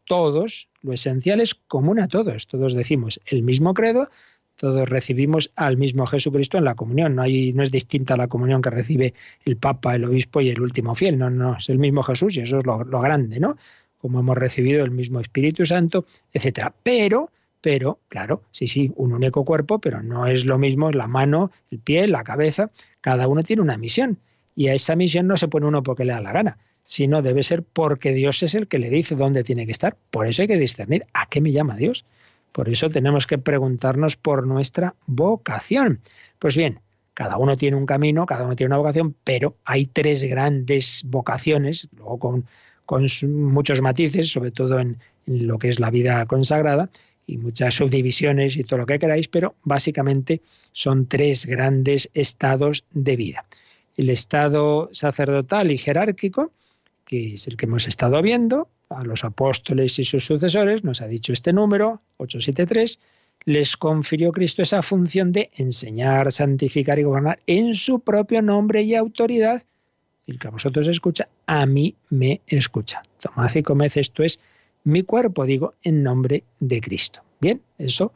Todos, lo esencial es común a todos. Todos decimos el mismo credo, todos recibimos al mismo Jesucristo en la comunión. No es distinta la comunión que recibe el Papa, el Obispo y el último fiel. No, es el mismo Jesús y eso es lo grande, ¿no? Como hemos recibido el mismo Espíritu Santo, etcétera. Pero, claro, sí, un único cuerpo, pero no es lo mismo la mano, el pie, la cabeza. Cada uno tiene una misión. Y a esa misión no se pone uno porque le da la gana, sino debe ser porque Dios es el que le dice dónde tiene que estar. Por eso hay que discernir a qué me llama Dios. Por eso tenemos que preguntarnos por nuestra vocación. Pues bien, cada uno tiene un camino, cada uno tiene una vocación, pero hay tres grandes vocaciones, luego con muchos matices, sobre todo en lo que es la vida consagrada, y muchas subdivisiones y todo lo que queráis, pero básicamente son tres grandes estados de vida. El estado sacerdotal y jerárquico, que es el que hemos estado viendo, a los apóstoles y sus sucesores, nos ha dicho este número, 873, les confirió Cristo esa función de enseñar, santificar y gobernar en su propio nombre y autoridad. El que a vosotros escucha, a mí me escucha. Tomad y comed, esto es mi cuerpo, digo, en nombre de Cristo. Bien, eso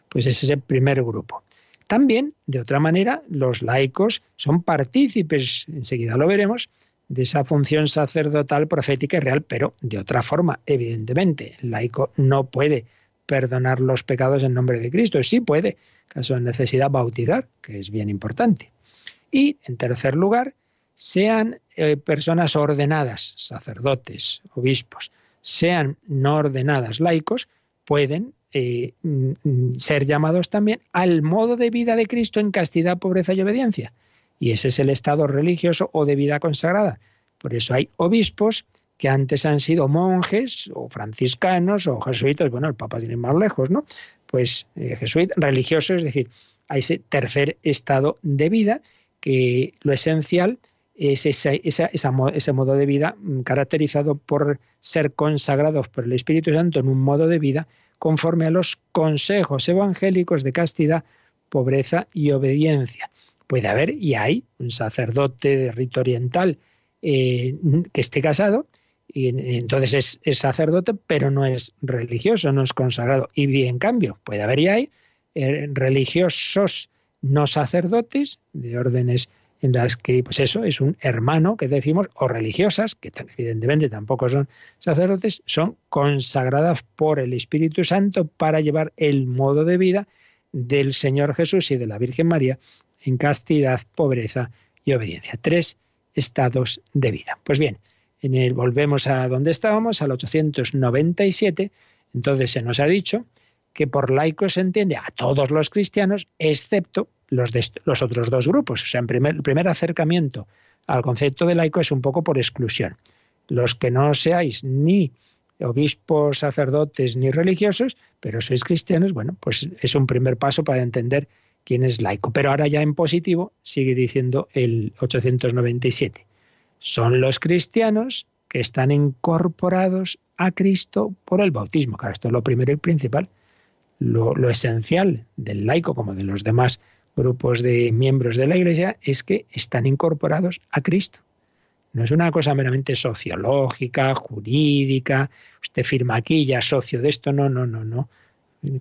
pues es ese primer grupo. También, de otra manera, los laicos son partícipes, enseguida lo veremos, de esa función sacerdotal, profética y real, pero de otra forma, evidentemente. El laico no puede perdonar los pecados en nombre de Cristo. Sí puede, caso de necesidad, bautizar, que es bien importante. Y, en tercer lugar, sean personas ordenadas, sacerdotes, obispos, sean no ordenadas laicos, pueden ser llamados también al modo de vida de Cristo en castidad, pobreza y obediencia. Y ese es el estado religioso o de vida consagrada. Por eso hay obispos que antes han sido monjes o franciscanos o jesuitas, bueno, el Papa tiene más lejos, ¿no? Pues jesuitas, religiosos, es decir, hay ese tercer estado de vida que lo esencial es ese modo de vida caracterizado por ser consagrados por el Espíritu Santo en un modo de vida conforme a los consejos evangélicos de castidad, pobreza y obediencia. Puede haber, y hay, un sacerdote de rito oriental que esté casado, y entonces es sacerdote, pero no es religioso, no es consagrado. Y en cambio, puede haber y hay religiosos no sacerdotes, de órdenes en las que, pues eso, es un hermano, que decimos, o religiosas, que evidentemente tampoco son sacerdotes, son consagradas por el Espíritu Santo para llevar el modo de vida del Señor Jesús y de la Virgen María en castidad, pobreza y obediencia. Tres estados de vida. Pues bien, volvemos a donde estábamos, al 897, entonces se nos ha dicho que por laicos se entiende a todos los cristianos, excepto los otros dos grupos. O sea, el primer acercamiento al concepto de laico es un poco por exclusión. Los que no seáis ni obispos, sacerdotes, ni religiosos, pero sois cristianos, bueno, pues es un primer paso para entender quién es laico. Pero ahora ya en positivo sigue diciendo el 897. Son los cristianos que están incorporados a Cristo por el bautismo. Claro, esto es lo primero y principal. Lo esencial del laico, como de los demás grupos de miembros de la Iglesia, es que están incorporados a Cristo. No es una cosa meramente sociológica, jurídica, usted firma aquí, ya es socio de esto, no.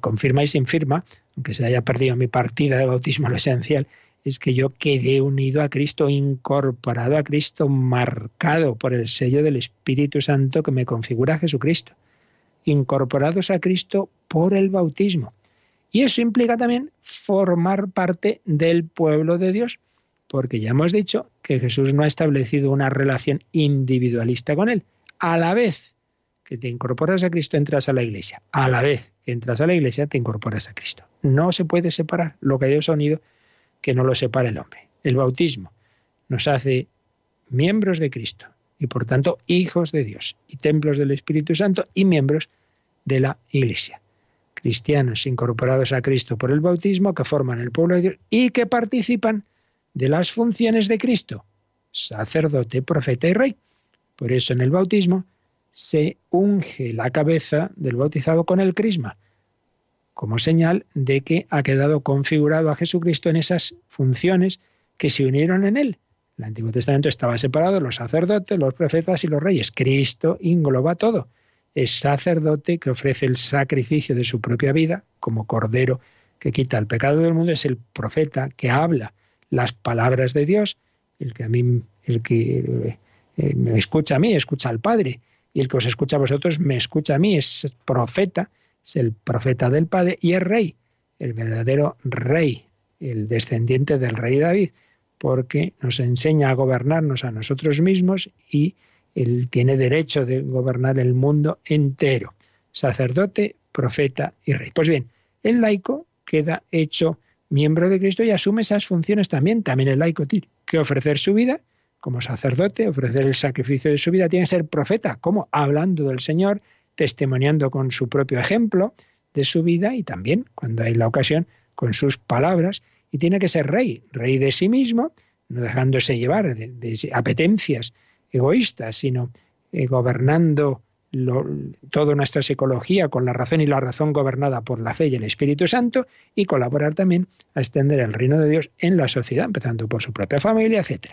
Confirma y sin firma, aunque se haya perdido mi partida de bautismo, lo esencial es que yo quedé unido a Cristo, incorporado a Cristo, marcado por el sello del Espíritu Santo que me configura a Jesucristo. Incorporados a Cristo por el bautismo. Y eso implica también formar parte del pueblo de Dios, porque ya hemos dicho que Jesús no ha establecido una relación individualista con él. A la vez que te incorporas a Cristo, entras a la Iglesia. A la vez que entras a la Iglesia, te incorporas a Cristo. No se puede separar. Lo que Dios ha unido, que no lo separe el hombre. El bautismo nos hace miembros de Cristo y por tanto hijos de Dios y templos del Espíritu Santo y miembros de la Iglesia. Cristianos incorporados a Cristo por el bautismo, que forman el pueblo de Dios y que participan de las funciones de Cristo, sacerdote, profeta y rey. Por eso en el bautismo se unge la cabeza del bautizado con el crisma, como señal de que ha quedado configurado a Jesucristo en esas funciones que se unieron en él. El Antiguo Testamento estaba separado, los sacerdotes, los profetas y los reyes. Cristo engloba todo. Es sacerdote que ofrece el sacrificio de su propia vida como cordero que quita el pecado del mundo. Es el profeta que habla las palabras de Dios. El que me escucha a mí, escucha al Padre. Y el que os escucha a vosotros, me escucha a mí. Es profeta, es el profeta del Padre y es rey, el verdadero rey, el descendiente del rey David. porque nos enseña a gobernarnos a nosotros mismos y Él tiene derecho de gobernar el mundo entero. Sacerdote, profeta y rey. Pues bien, el laico queda hecho miembro de Cristo y asume esas funciones también. También el laico tiene que ofrecer su vida como sacerdote, ofrecer el sacrificio de su vida. Tiene que ser profeta, como hablando del Señor, testimoniando con su propio ejemplo de su vida y también, cuando hay la ocasión, con sus palabras. Y tiene que ser rey, rey de sí mismo, no dejándose llevar de apetencias egoístas, sino gobernando toda nuestra psicología con la razón y la razón gobernada por la fe y el Espíritu Santo, y colaborar también a extender el reino de Dios en la sociedad, empezando por su propia familia, etc.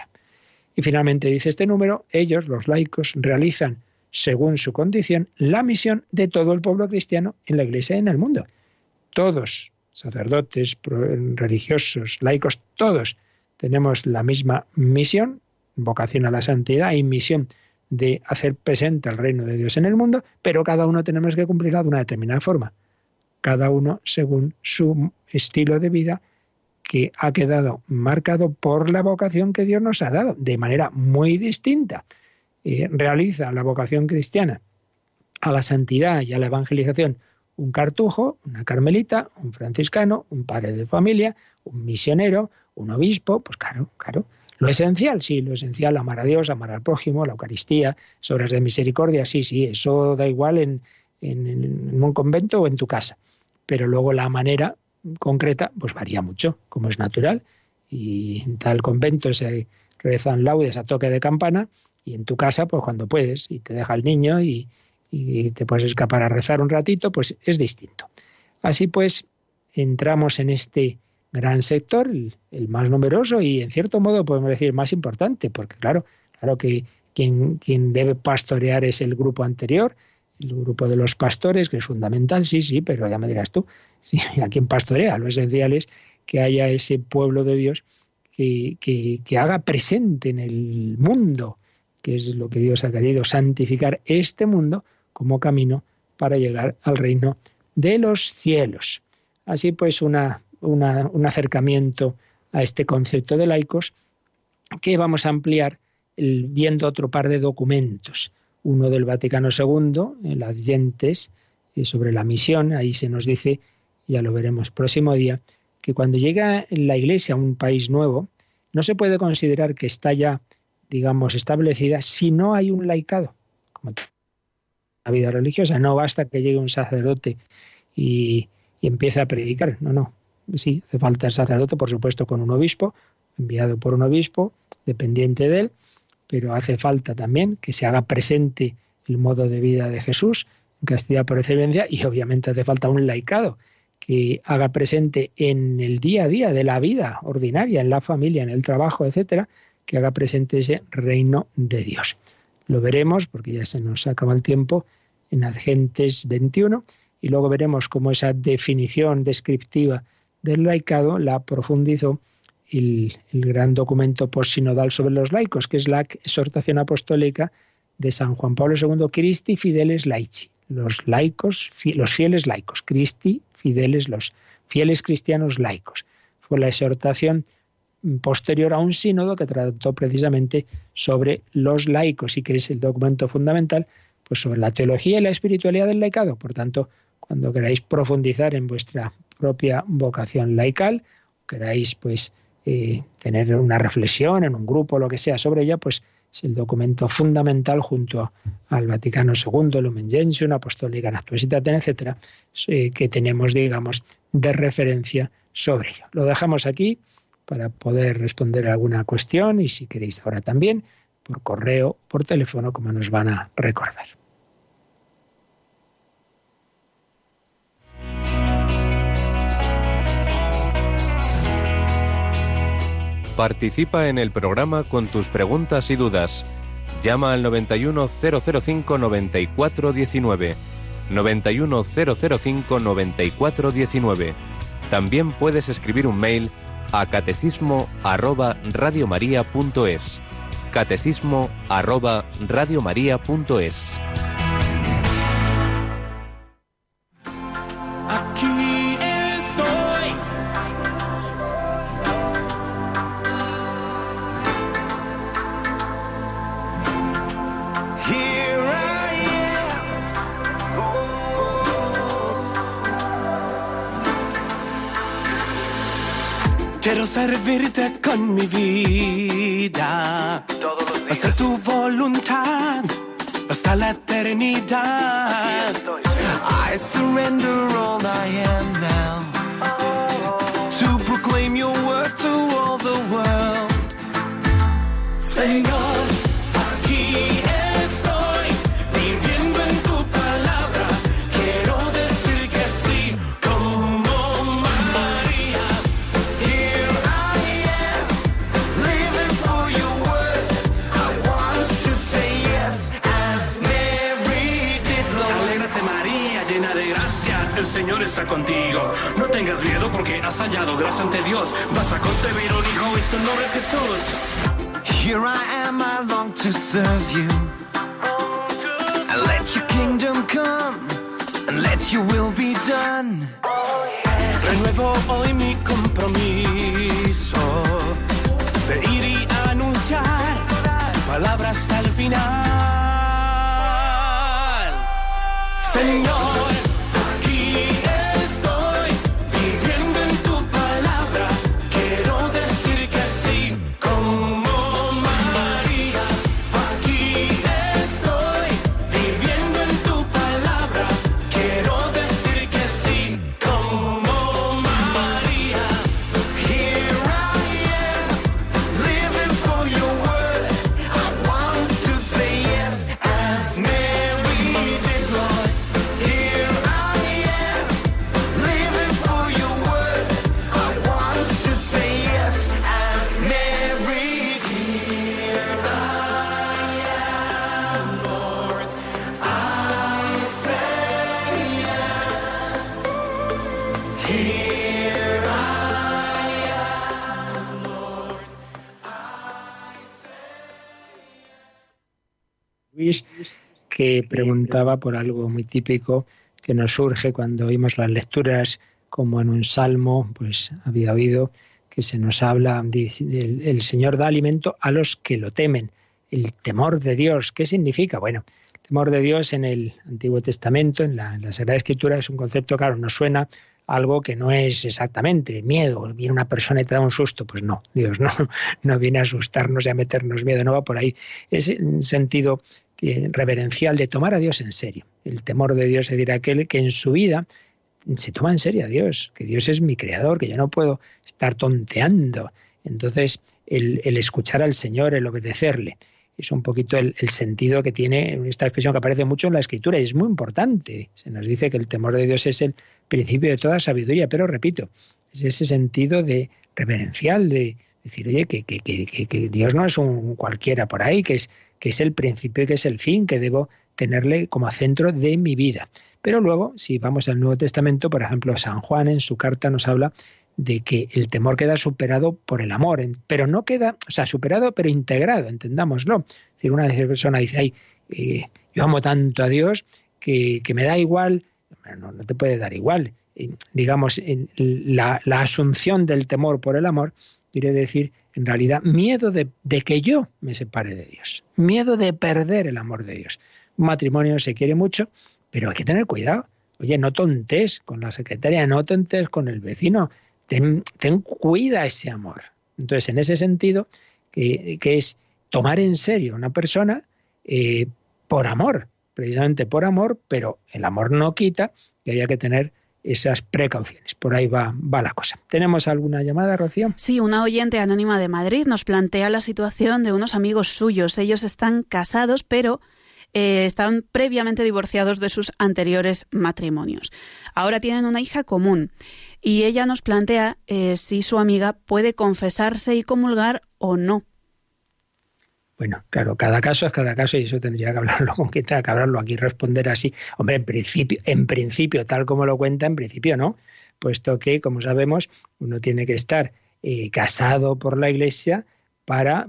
Y finalmente dice este número, ellos, los laicos, realizan, según su condición, la misión de todo el pueblo cristiano en la Iglesia y en el mundo. Todos, sacerdotes, religiosos, laicos, todos tenemos la misma misión, vocación a la santidad y misión de hacer presente el reino de Dios en el mundo, pero cada uno tenemos que cumplirla de una determinada forma, cada uno según su estilo de vida que ha quedado marcado por la vocación que Dios nos ha dado, de manera muy distinta. Realiza la vocación cristiana a la santidad y a la evangelización un cartujo, una carmelita, un franciscano, un padre de familia, un misionero, un obispo, pues claro. Lo esencial, sí, lo esencial, amar a Dios, amar al prójimo, la Eucaristía, obras de misericordia, sí, eso da igual en un convento o en tu casa. Pero luego la manera concreta, pues varía mucho, como es natural. Y en tal convento se rezan laudes a toque de campana, y en tu casa, pues cuando puedes, y te deja el niño y te puedes escapar a rezar un ratito, pues es distinto. Así pues, entramos en este gran sector, el más numeroso y en cierto modo podemos decir más importante, porque claro que quien debe pastorear es el grupo anterior, el grupo de los pastores, que es fundamental, sí, pero ya me dirás tú, sí, a quien pastorea. Lo esencial es que haya ese pueblo de Dios que haga presente en el mundo, que es lo que Dios ha querido, santificar este mundo como camino para llegar al reino de los cielos. Así pues, un acercamiento a este concepto de laicos que vamos a ampliar viendo otro par de documentos. Uno del Vaticano II, el Ad Gentes, sobre la misión. Ahí se nos dice, ya lo veremos el próximo día, que cuando llega la Iglesia a un país nuevo, no se puede considerar que está ya, digamos, establecida si no hay un laicado. Como la vida religiosa, no basta que llegue un sacerdote y empiece a predicar, no. Sí, hace falta el sacerdote, por supuesto, con un obispo, enviado por un obispo, dependiente de él, pero hace falta también que se haga presente el modo de vida de Jesús, en castidad por excelencia, y obviamente hace falta un laicado que haga presente en el día a día de la vida ordinaria, en la familia, en el trabajo, etcétera, que haga presente ese reino de Dios. Lo veremos, porque ya se nos acaba el tiempo, en Ad Gentes 21, y luego veremos cómo esa definición descriptiva del laicado la profundizó el gran documento postsinodal sobre los laicos, que es la exhortación apostólica de San Juan Pablo II, Christi Fideles Laici, los laicos, los fieles laicos, Christi Fideles, los fieles cristianos laicos. Fue la exhortación posterior a un sínodo que trató precisamente sobre los laicos y que es el documento fundamental pues sobre la teología y la espiritualidad del laicado. Por tanto, cuando queráis profundizar en vuestra propia vocación laical, queráis pues tener una reflexión en un grupo, lo que sea sobre ella, pues es el documento fundamental junto al Vaticano II, Lumen Gentium, Apostolica Actuositatem, etcétera, que tenemos, digamos, de referencia sobre ello. Lo dejamos aquí para poder responder a alguna cuestión y si queréis ahora también, por correo, por teléfono, como nos van a recordar. Participa en el programa con tus preguntas y dudas. Llama al 91005-9419. 91005-9419. También puedes escribir un mail a catecismo@radiomaria.es. catecismo@radiomaria.es. Quiero servirte con mi vida, hacer tu voluntad hasta la eternidad. I surrender all I am now, to proclaim your word to all the world. Señor, aquí estoy, viviendo en tu palabra. Quiero decir que sí, como María. Here I am, living for your word. I want to say yes, as Mary did, Lord. Alégrate, María, llena de gracia, el Señor está contigo. No tengas miedo porque has hallado gracia ante Dios. Vas a concebir un hijo y su nombre es Jesús. Here I am, I long to serve you. And let your kingdom come, and let your will be done. Renuevo hoy mi compromiso de ir y anunciar tu palabra hasta el final. Señor, aquí estoy, viviendo en tu palabra. Quiero decir que sí, como María. Aquí estoy, viviendo en tu palabra. Quiero decir que sí, como María. Here I am, living for your word. I want to say yes, as Mary did, Lord. Here I am, living for your word. I want to say yes, as Mary did. Here I am, Lord. I say yes. Here I am, Lord. Luis, que preguntaba por algo muy típico que nos surge cuando oímos las lecturas, como en un salmo, pues había oído que se nos habla, dice, el Señor da alimento a los que lo temen. El temor de Dios, ¿qué significa? Bueno, el temor de Dios en el Antiguo Testamento, en la Sagrada Escritura, es un concepto, claro, nos suena a algo que no es exactamente miedo. Viene una persona y te da un susto. Pues no, Dios no viene a asustarnos y a meternos miedo, no va por ahí. Es un sentido reverencial de tomar a Dios en serio. El temor de Dios es decir, aquel que en su vida se toma en serio a Dios, que Dios es mi creador, que yo no puedo estar tonteando. Entonces, el escuchar al Señor, el obedecerle, es un poquito el sentido que tiene esta expresión que aparece mucho en la Escritura y es muy importante. Se nos dice que el temor de Dios es el principio de toda sabiduría, pero repito, es ese sentido de reverencial, de decir, oye, que Dios no es un cualquiera por ahí, que es el principio y que es el fin, que debo tenerle como centro de mi vida. Pero luego, si vamos al Nuevo Testamento, por ejemplo, San Juan en su carta nos habla de que el temor queda superado por el amor, pero no queda, o sea, superado pero integrado, entendámoslo. Es decir, una persona dice, ay, yo amo tanto a Dios que me da igual. No te puede dar igual. Digamos, la asunción del temor por el amor quiere decir, en realidad, miedo de que yo me separe de Dios, miedo de perder el amor de Dios. Un matrimonio se quiere mucho, pero hay que tener cuidado. Oye, no tontes con la secretaria, no tontes con el vecino. Ten cuida ese amor. Entonces, en ese sentido, que es tomar en serio a una persona por amor, precisamente por amor, pero el amor no quita que haya que tener esas precauciones. Por ahí va la cosa. ¿Tenemos alguna llamada, Rocío? Sí, una oyente anónima de Madrid nos plantea la situación de unos amigos suyos. Ellos están casados, pero estaban previamente divorciados de sus anteriores matrimonios. Ahora tienen una hija común y ella nos plantea si su amiga puede confesarse y comulgar o no. Bueno, claro, cada caso es cada caso y eso tendría que hablarlo con quien tenga que hablarlo. Aquí responder así, hombre, en principio, tal como lo cuenta, en principio no, puesto que, como sabemos, uno tiene que estar casado por la Iglesia para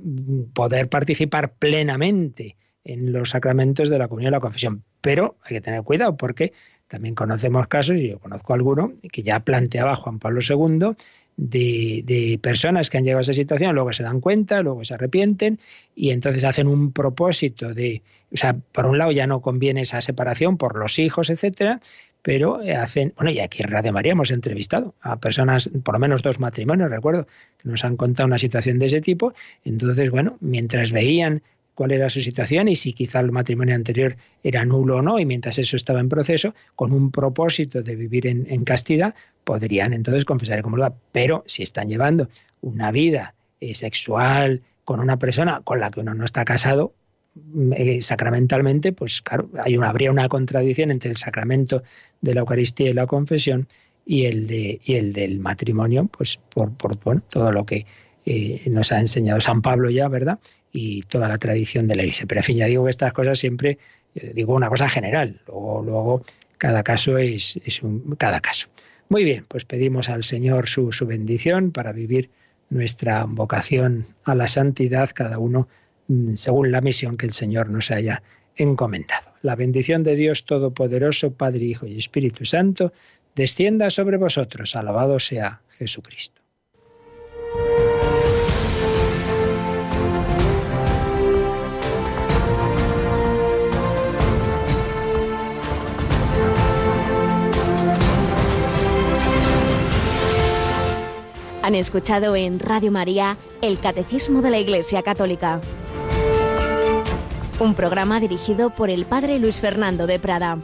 poder participar plenamente en los sacramentos de la comunión y la confesión. Pero hay que tener cuidado porque también conocemos casos, y yo conozco alguno, que ya planteaba Juan Pablo II, de personas que han llegado a esa situación, luego se dan cuenta, luego se arrepienten y entonces hacen un propósito de, o sea, por un lado ya no conviene esa separación por los hijos, etcétera, pero hacen, bueno, y aquí en Radio María hemos entrevistado a personas, por lo menos 2 matrimonios, recuerdo, que nos han contado una situación de ese tipo. Entonces, bueno, mientras veían cuál era su situación y si quizá el matrimonio anterior era nulo o no, y mientras eso estaba en proceso, con un propósito de vivir en castidad, podrían entonces confesar en comulgar. Pero si están llevando una vida sexual con una persona con la que uno no está casado, sacramentalmente, pues claro, habría una contradicción entre el sacramento de la Eucaristía y la confesión y el del matrimonio, pues por bueno, todo lo que nos ha enseñado San Pablo ya, ¿verdad? Y toda la tradición de la Iglesia. Pero en fin, ya digo que estas cosas siempre, digo una cosa general, luego cada caso es cada caso. Muy bien, pues pedimos al Señor su bendición para vivir nuestra vocación a la santidad, cada uno según la misión que el Señor nos haya encomendado. La bendición de Dios Todopoderoso, Padre, Hijo y Espíritu Santo, descienda sobre vosotros. Alabado sea Jesucristo. Han escuchado en Radio María el Catecismo de la Iglesia Católica, un programa dirigido por el Padre Luis Fernando de Prada.